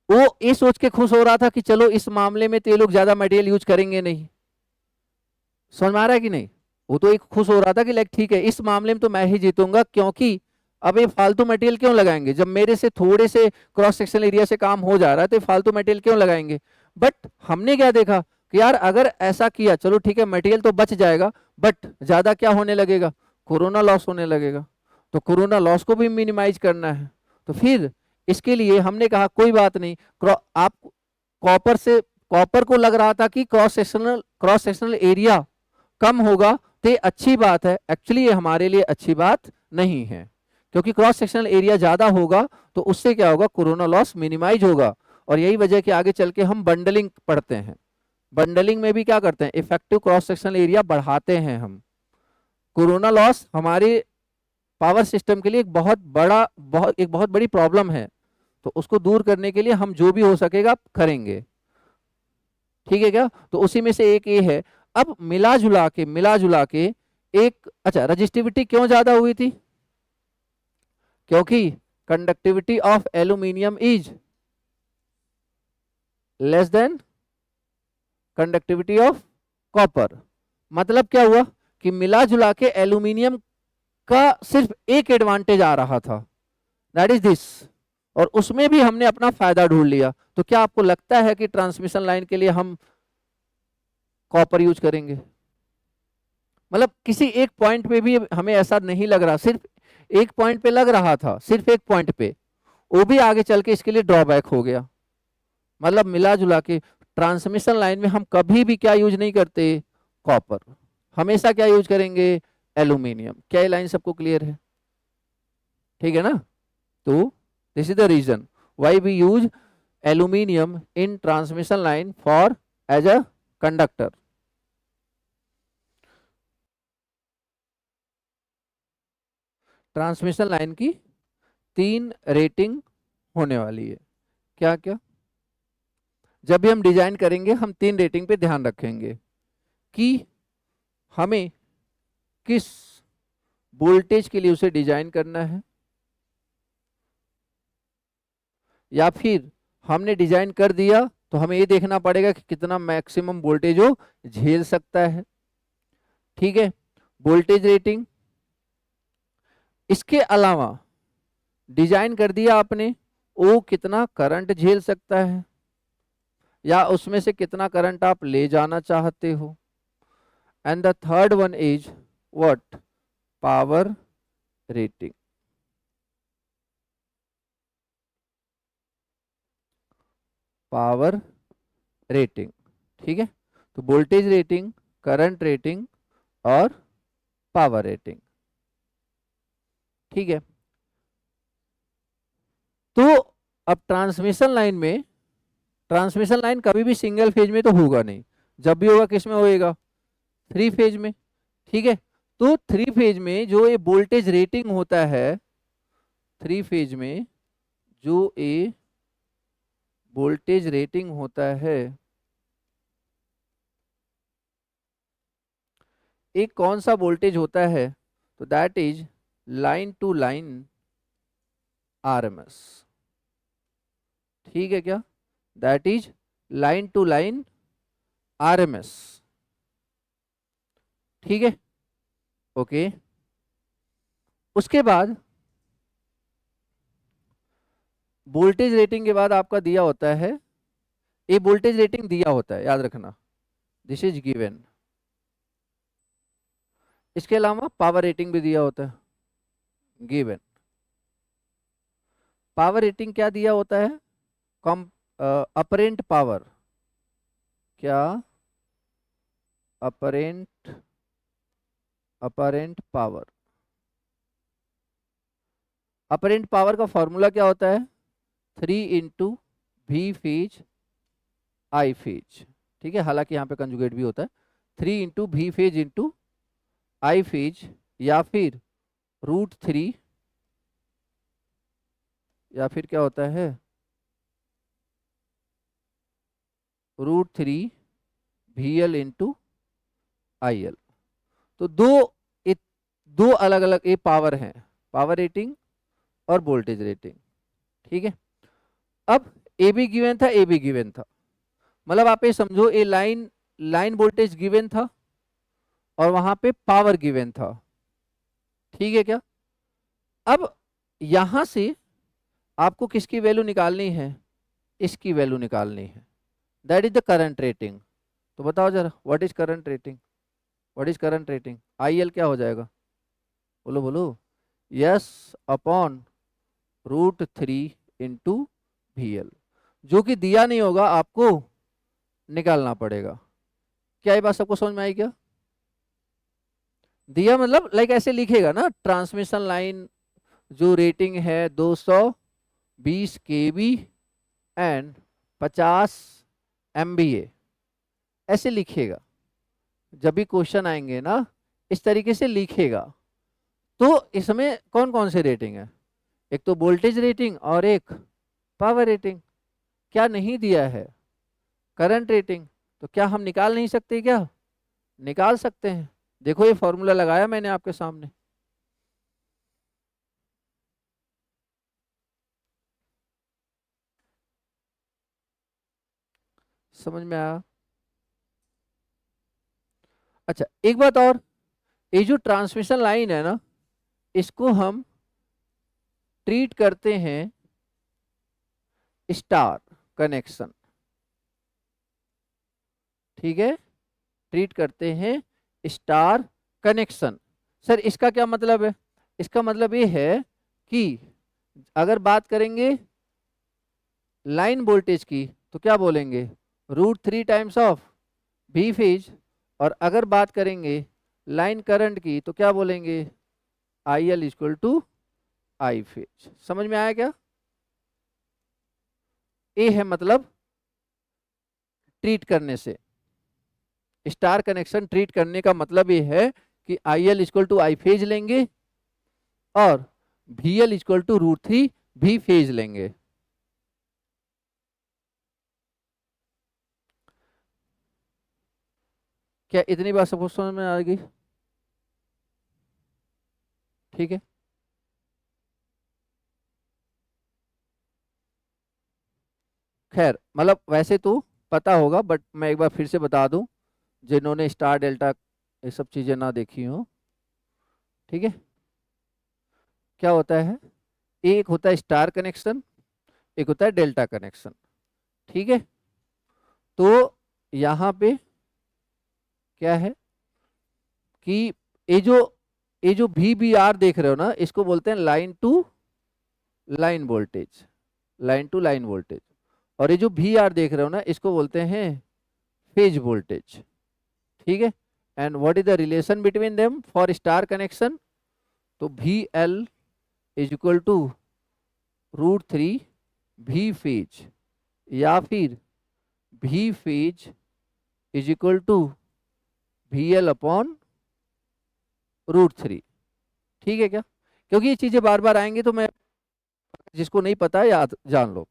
वो ये सोच के खुश हो रहा था कि चलो इस मामले में तो ये लोग ज्यादा मटेरियल यूज करेंगे नहीं, समझ में आ रहा है कि नहीं, वो तो एक खुश हो रहा था कि लाइक ठीक है इस मामले में तो मैं ही जीतूंगा, क्योंकि अब ये फालतू मटेरियल क्यों लगाएंगे, जब मेरे से थोड़े से क्रॉस सेक्शनल एरिया से काम हो जा रहा है तो ये फालतू मटेरियल क्यों लगाएंगे। बट हमने क्या देखा कि यार अगर ऐसा किया चलो ठीक है मटेरियल तो बच जाएगा, बट ज्यादा क्या होने लगेगा, कोरोना लॉस होने लगेगा, तो कोरोना लॉस को भी मिनिमाइज करना है। तो फिर इसके लिए हमने कहा कोई बात नहीं, आप कॉपर से, कॉपर को लग रहा था कि क्रॉस सेक्शनल एरिया कम होगा तो ये अच्छी बात है, एक्चुअली ये हमारे लिए अच्छी बात नहीं है, क्योंकि क्रॉस सेक्शनल एरिया ज्यादा होगा तो उससे क्या होगा, कोरोना लॉस मिनिमाइज होगा। और यही वजह कि आगे चल के हम बंडलिंग पढ़ते हैं, बंडलिंग में भी क्या करते हैं, इफेक्टिव क्रॉस सेक्शनल एरिया बढ़ाते हैं हम। कोरोना लॉस हमारे पावर सिस्टम के लिए एक बहुत बड़ी प्रॉब्लम है, तो उसको दूर करने के लिए हम जो भी हो सकेगा करेंगे। ठीक है क्या, तो उसी में से एक ये है। अब मिला जुला के एक, अच्छा रजिस्टिविटी क्यों ज्यादा हुई थी, क्योंकि conductivity of aluminium is less than conductivity of copper. मतलब क्या हुआ कि मिला जुला के एल्यूमिनियम का सिर्फ एक एडवांटेज आ रहा था, दैट इज दिस, और उसमें भी हमने अपना फायदा ढूंढ लिया। तो क्या आपको लगता है कि ट्रांसमिशन लाइन के लिए हम कॉपर यूज करेंगे, मतलब किसी एक पॉइंट पे भी हमें ऐसा नहीं लग रहा, सिर्फ एक पॉइंट पे लग रहा था, सिर्फ एक पॉइंट पे, वो भी आगे चल के इसके लिए ड्रॉबैक हो गया। मतलब मिला जुला के ट्रांसमिशन लाइन में हम कभी भी क्या यूज नहीं करते, कॉपर, हमेशा क्या यूज करेंगे, एल्यूमिनियम। क्या ये लाइन सबको क्लियर है, ठीक है ना। तो this is the reason why we use aluminium in transmission line for as a conductor. Transmission line की 3 रेटिंग होने वाली है, क्या क्या, जब भी हम डिजाइन करेंगे हम 3 रेटिंग पे ध्यान रखेंगे कि हमें किस वोल्टेज के लिए उसे डिजाइन करना है, या फिर हमने डिजाइन कर दिया तो हमें ये देखना पड़ेगा कि कितना मैक्सिमम वोल्टेज वो झेल सकता है। ठीक है, वोल्टेज रेटिंग। इसके अलावा डिजाइन कर दिया आपने, वो कितना करंट झेल सकता है या उसमें से कितना करंट आप ले जाना चाहते हो। And the third one is what, power rating. Power rating. ठीक है, तो वोल्टेज रेटिंग, करंट रेटिंग और पावर रेटिंग। ठीक है, तो अब ट्रांसमिशन लाइन कभी भी सिंगल फेज में तो होगा नहीं, जब भी होगा किस में होएगा, थ्री फेज में। ठीक है, तो थ्री फेज में जो ये वोल्टेज रेटिंग होता है, थ्री फेज में जो ये वोल्टेज रेटिंग होता है, एक कौन सा वोल्टेज होता है, तो that is line to line RMS. ठीक है क्या, that is line to line RMS. ठीक है, ओके। उसके बाद वोल्टेज रेटिंग के बाद आपका दिया होता है, ये वोल्टेज रेटिंग दिया होता है, याद रखना, दिस इज गिवन। इसके अलावा पावर रेटिंग भी दिया होता है, गिवन। पावर रेटिंग क्या दिया होता है, कॉम अपरेंट पावर, क्या apparent apparent power. Apparent power का फॉर्मूला क्या होता है, 3 × V फेज I फेज। ठीक है, हालांकि यहाँ पे कंजुगेट भी होता है, 3 × V phase into I phase, या फिर √3, या फिर क्या होता है, √3 VL इंटू IL। तो दो अलग अलग ये पावर हैं, पावर रेटिंग और वोल्टेज रेटिंग। ठीक है, अब ए भी गिवन था, ए भी गिवन था, मतलब आप ये समझो ये लाइन लाइन वोल्टेज गिवन था और वहां पे पावर गिवन था। ठीक है क्या, अब यहां से आपको किसकी वैल्यू निकालनी है, इसकी वैल्यू निकालनी है, that is the current rating. तो बताओ जरा, what is current rating, what is current rating, I L क्या हो जाएगा, बोलो बोलो, यस अपॉन √3 इंटू VL, जो कि दिया नहीं होगा, आपको निकालना पड़ेगा। क्या ये बात सबको समझ में आई क्या, दिया मतलब लाइक ऐसे लिखेगा ना, ट्रांसमिशन लाइन जो रेटिंग है 220 kV एंड 50 MVA, ऐसे लिखेगा। जब भी क्वेश्चन आएंगे ना इस तरीके से लिखेगा। तो इसमें कौन कौन से रेटिंग है, एक तो वोल्टेज रेटिंग और एक पावर रेटिंग। क्या नहीं दिया है, करंट रेटिंग, तो क्या हम निकाल नहीं सकते, क्या निकाल सकते हैं। देखो ये फॉर्मूला लगाया मैंने आपके सामने, समझ में आया। अच्छा एक बात और, ये जो ट्रांसमिशन लाइन है ना, इसको हम ट्रीट करते हैं स्टार कनेक्शन। ठीक है, ट्रीट करते हैं स्टार कनेक्शन। सर इसका क्या मतलब है, इसका मतलब ये है कि अगर बात करेंगे लाइन वोल्टेज की तो क्या बोलेंगे, √3 टाइम्स ऑफ V फेज, और अगर बात करेंगे लाइन करंट की तो क्या बोलेंगे, IL equal to I phase. समझ में आया क्या, ये है मतलब ट्रीट करने से, स्टार कनेक्शन ट्रीट करने का मतलब ये है कि IL equal to I phase लेंगे और VL equal to √3 V phase लेंगे। क्या इतनी बात सबको समझ में आ गई, ठीक है। खैर मतलब वैसे तो पता होगा, बट मैं एक बार फिर से बता दूं, जिन्होंने स्टार डेल्टा ये सब चीजें ना देखी हो। ठीक है, क्या होता है, एक होता है स्टार कनेक्शन, एक होता है डेल्टा कनेक्शन। ठीक है, तो यहाँ पे क्या है कि ये जो VBR देख रहे हो ना, इसको बोलते हैं line to line voltage, line to line voltage. और ये जो वी आर देख रहे हो ना, इसको बोलते हैं फेज वोल्टेज। ठीक है। And what is the relation between them for star connection? तो V L is equal to √3 we phase, या फिर V phase is equal to V L upon √3। ठीक है क्या? क्योंकि ये चीजें बार बार आएंगी, तो मैं, जिसको नहीं पता है याद जान लो।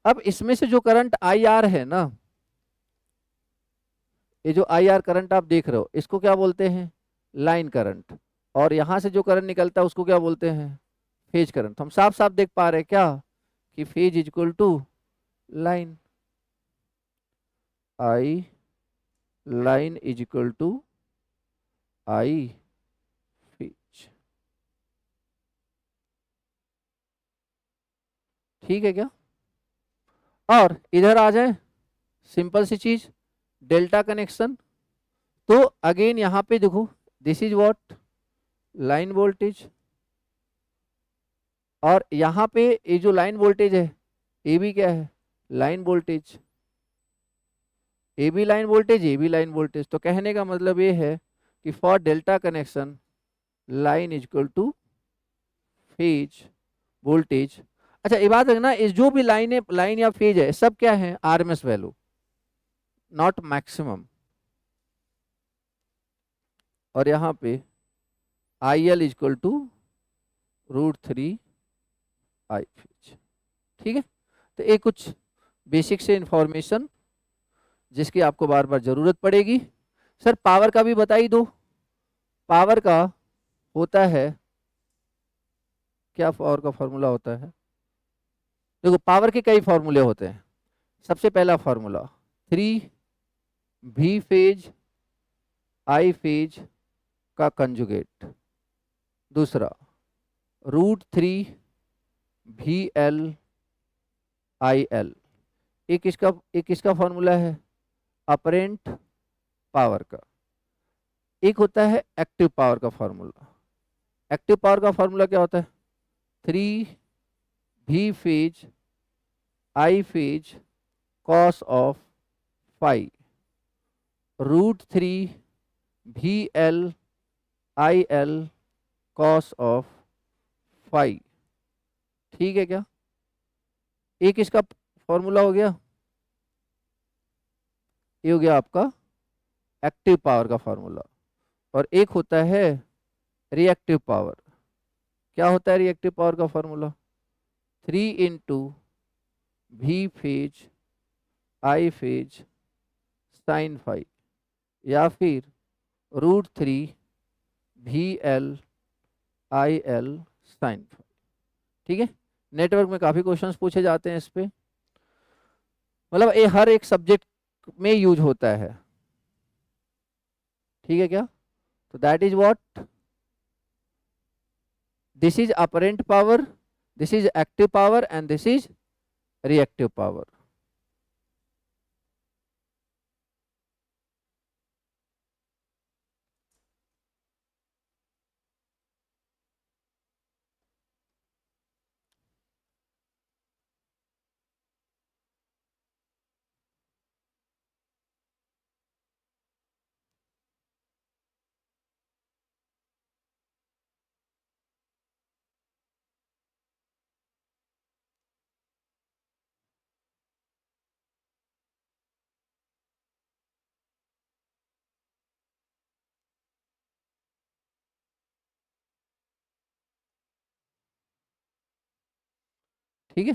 अब इसमें से जो करंट आई आर है ना, ये जो आई आर करंट आप देख रहे हो, इसको क्या बोलते हैं? Line current. और यहां से जो करंट निकलता है उसको क्या बोलते हैं? Phase current. तो हम साफ साफ देख पा रहे हैं क्या, कि phase is equal to line, I line is equal to I phase. ठीक है क्या? और इधर आ जाए, सिंपल सी चीज, डेल्टा कनेक्शन। तो अगेन यहां पे देखो, this is what, line voltage. और यहाँ पे ये जो लाइन वोल्टेज है, ये भी क्या है? Line voltage. ये भी लाइन वोल्टेज, ये भी लाइन वोल्टेज। तो कहने का मतलब ये है कि for delta connection, line is equal two phase voltage. अच्छा, ये बात रखना, इस जो भी लाइन है, लाइन या फेज है, सब क्या है? RMS value, not maximum. और यहाँ पे I l is equal to √3 I phase. ठीक है। तो ये कुछ बेसिक से इंफॉर्मेशन जिसकी आपको बार बार जरूरत पड़ेगी। सर पावर का भी बता ही दो। पावर का होता है क्या? पावर का फॉर्मूला होता है, देखो पावर के कई फॉर्मूले होते हैं। सबसे पहला formula 3 we phase I phase का कंजुगेट। दूसरा √3 वी एल आई एल। एक किसका फॉर्मूला है? अपरेंट पावर का। एक होता है एक्टिव पावर का फॉर्मूला। एक्टिव पावर का फॉर्मूला क्या होता है? 3 we phase I phase cos of phi √3 v l I l cos of phi. ठीक है क्या? एक इसका फॉर्मूला हो गया, ये हो गया आपका एक्टिव पावर का फॉर्मूला। और एक होता है रिएक्टिव पावर। क्या होता है रिएक्टिव पावर का formula? 3 × v phase I phase sine phi, या फिर √3 v l I l sine phi. ठीक है। नेटवर्क में काफी क्वेश्चंस पूछे जाते हैं इस पे, मतलब ये हर एक सब्जेक्ट में यूज होता है। ठीक है क्या? तो that is what, this is apparent power, this is active power, and this is reactive power. ठीक है।